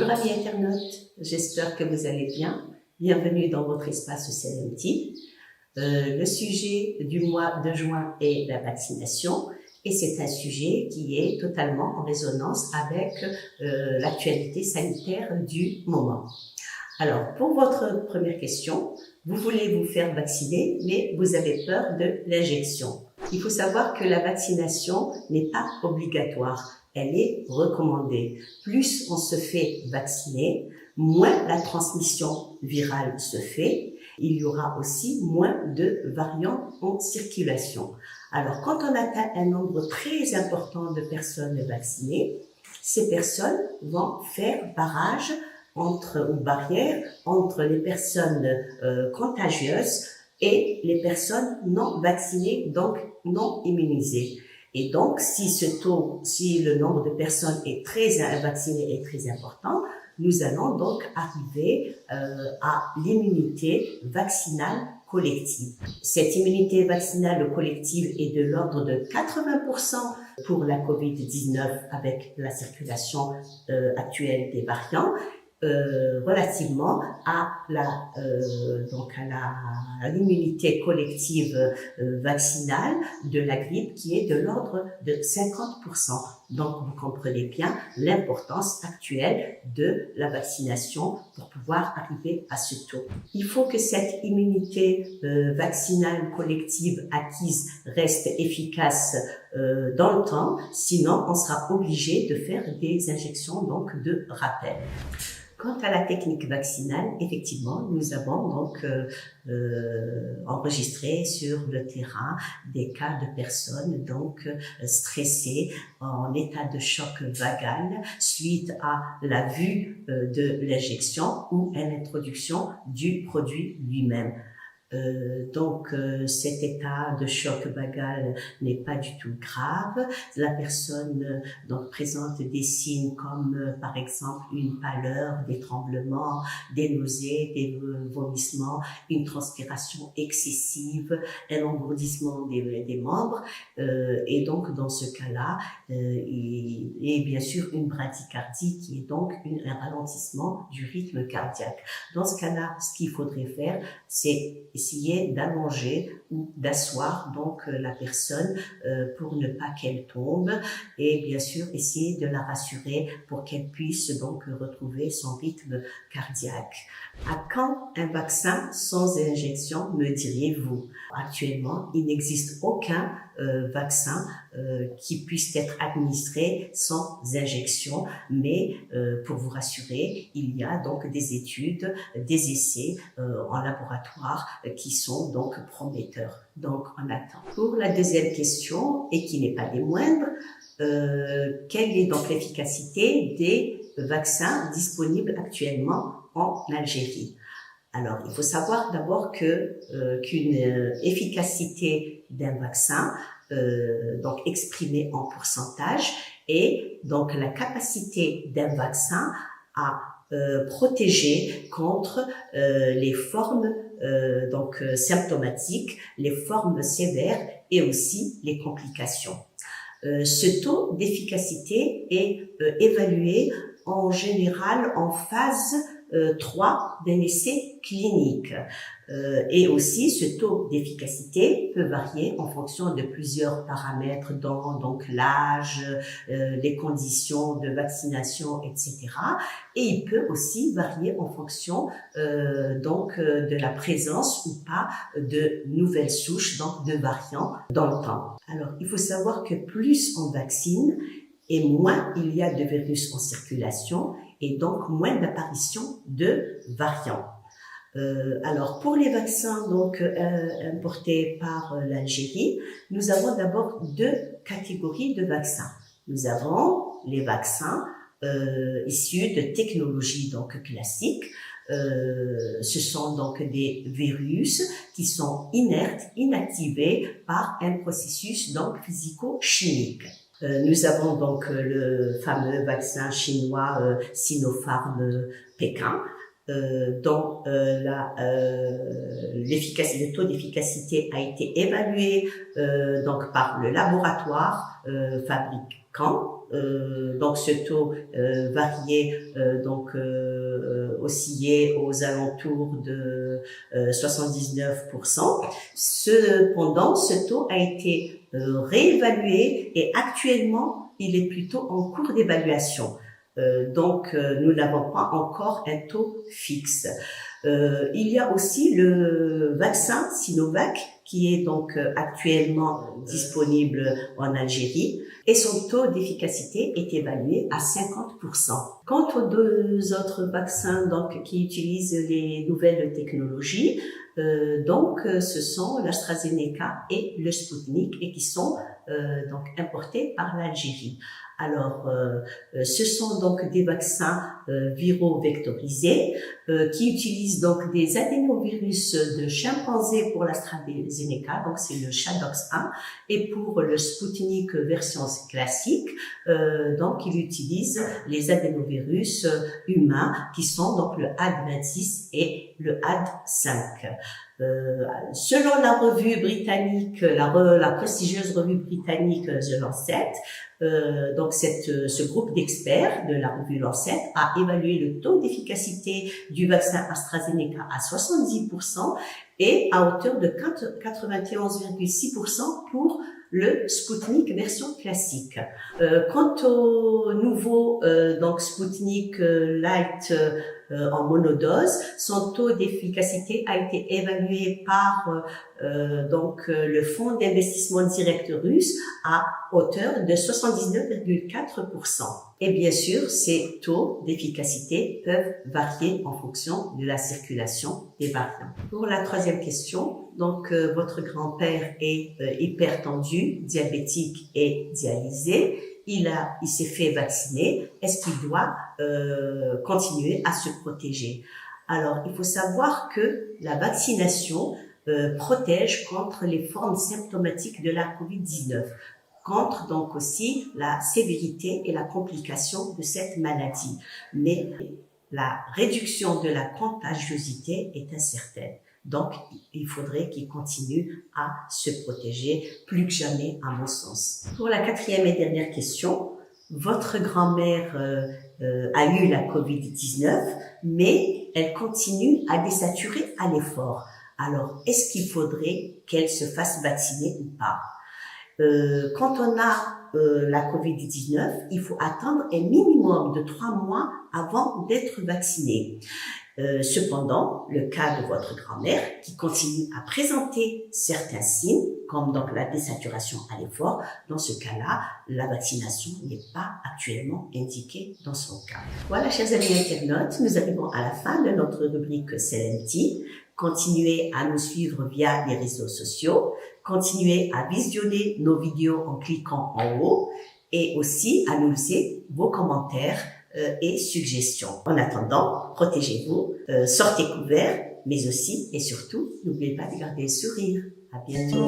Bonjour amis internautes, j'espère que vous allez bien. Bienvenue dans votre espace CLMT. Le sujet du mois de juin est la vaccination et c'est un sujet qui est totalement en résonance avec l'actualité sanitaire du moment. Alors, pour votre première question, vous voulez vous faire vacciner, mais vous avez peur de l'injection. Il faut savoir que la vaccination n'est pas obligatoire, elle est recommandée. Plus on se fait vacciner, moins la transmission virale se fait. Il y aura aussi moins de variants en circulation. Alors, quand on atteint un nombre très important de personnes vaccinées, ces personnes vont faire barrage barrière entre les personnes contagieuses et les personnes non vaccinées, donc non immunisées. Et donc, si le nombre de personnes vaccinées est très important, nous allons donc arriver à l'immunité vaccinale collective. Cette immunité vaccinale collective est de l'ordre de 80% pour la COVID-19 avec la circulation actuelle des variants. Relativement à l'immunité collective vaccinale de la grippe qui est de l'ordre de 50%. Donc, vous comprenez bien l'importance actuelle de la vaccination pour pouvoir arriver à ce taux. Il faut que cette immunité vaccinale collective acquise reste efficace dans le temps, sinon on sera obligé de faire des injections donc de rappel. Quant à la technique vaccinale, effectivement, nous avons donc enregistré sur le terrain des cas de personnes donc stressées en état de choc vagal suite à la vue de l'injection ou à l'introduction du produit lui-même. Cet état de choc vagal n'est pas du tout grave. La personne donc présente des signes comme par exemple une pâleur, des tremblements, des nausées, des vomissements, une transpiration excessive, un engourdissement des membres et donc dans ce cas-là et bien sûr une bradycardie qui est donc un ralentissement du rythme cardiaque. Dans ce cas-là, ce qu'il faudrait faire, c'est essayer d'allonger ou d'asseoir donc la personne pour ne pas qu'elle tombe et bien sûr essayer de la rassurer pour qu'elle puisse donc retrouver son rythme cardiaque. À quand un vaccin sans injection, me diriez-vous? Actuellement, il n'existe aucun vaccin qui puisse être administré sans injection, mais pour vous rassurer, il y a donc des études, des essais en laboratoire qui sont donc prometteurs. Donc on attend. Pour la deuxième question, et qui n'est pas des moindres, quelle est donc l'efficacité des vaccins disponibles actuellement en Algérie? Alors, il faut savoir d'abord qu'une efficacité d'un vaccin, donc exprimée en pourcentage, est donc la capacité d'un vaccin à protéger contre les formes symptomatiques, les formes sévères et aussi les complications. Ce taux d'efficacité est évalué en général en phase 3 d'un essai clinique. Et aussi, ce taux d'efficacité peut varier en fonction de plusieurs paramètres, dont donc l'âge, les conditions de vaccination, etc. Et il peut aussi varier en fonction de la présence ou pas de nouvelles souches, donc de variants dans le temps. Alors, il faut savoir que plus on vaccine et moins il y a de virus en circulation et donc moins d'apparition de variants. Alors, pour les vaccins donc importés par l'Algérie, nous avons d'abord deux catégories de vaccins. Nous avons les vaccins issus de technologies donc classiques. Ce sont donc des virus qui sont inertes, inactivés par un processus donc physico-chimique. Nous avons donc le fameux vaccin chinois Sinopharm Pékin. dont le taux d'efficacité a été évalué donc par le laboratoire fabricant. Donc ce taux variait oscillait aux alentours de 79%. Cependant, ce taux a été réévalué et actuellement, il est plutôt en cours d'évaluation. Nous n'avons pas encore un taux fixe. Il y a aussi le vaccin Sinovac qui est donc actuellement disponible en Algérie et son taux d'efficacité est évalué à 50%. Quant aux deux autres vaccins donc qui utilisent les nouvelles technologies, ce sont l'AstraZeneca et le Sputnik et qui sont donc importés par l'Algérie. Alors, ce sont donc des vaccins viraux vectorisés qui utilisent donc des adénovirus de chimpanzé pour l'AstraZeneca, donc c'est le ChAdOx1, et pour le Sputnik version classique, donc il utilise les adénovirus humains qui sont donc le AD26 et le AD5. Selon la revue britannique, la prestigieuse revue britannique The Lancet, ce groupe d'experts de la revue Lancet a évalué le taux d'efficacité du vaccin AstraZeneca à 70% et à hauteur de 91,6% pour le Sputnik version classique. Quant au nouveau Sputnik Light en monodose, son taux d'efficacité a été évalué par le fonds d'investissement direct russe à hauteur de 79,4%. Et bien sûr, ces taux d'efficacité peuvent varier en fonction de la circulation des variants. Pour la troisième question, votre grand-père est hypertendu, diabétique et dialysé. Il s'est fait vacciner. Est-ce qu'il doit continuer à se protéger? Alors, il faut savoir que la vaccination protège contre les formes symptomatiques de la COVID-19, contre donc aussi la sévérité et la complication de cette maladie. Mais la réduction de la contagiosité est incertaine. Donc, il faudrait qu'il continue à se protéger plus que jamais, à mon sens. Pour la quatrième et dernière question, votre grand-mère a eu la COVID-19, mais elle continue à désaturer à l'effort. Alors, est-ce qu'il faudrait qu'elle se fasse vacciner ou pas? Quand on a la COVID-19, il faut attendre un minimum de 3 mois avant d'être vacciné. Cependant, le cas de votre grand-mère qui continue à présenter certains signes, comme donc la désaturation à l'effort, dans ce cas-là, la vaccination n'est pas actuellement indiquée dans son cas. Voilà, chers amis internautes, nous arrivons à la fin de notre rubrique CLMT. Continuez à nous suivre via les réseaux sociaux, continuez à visionner nos vidéos en cliquant en haut et aussi à nous laisser vos commentaires et suggestions. En attendant, protégez-vous, sortez couverts, mais aussi et surtout, n'oubliez pas de garder le sourire. À bientôt.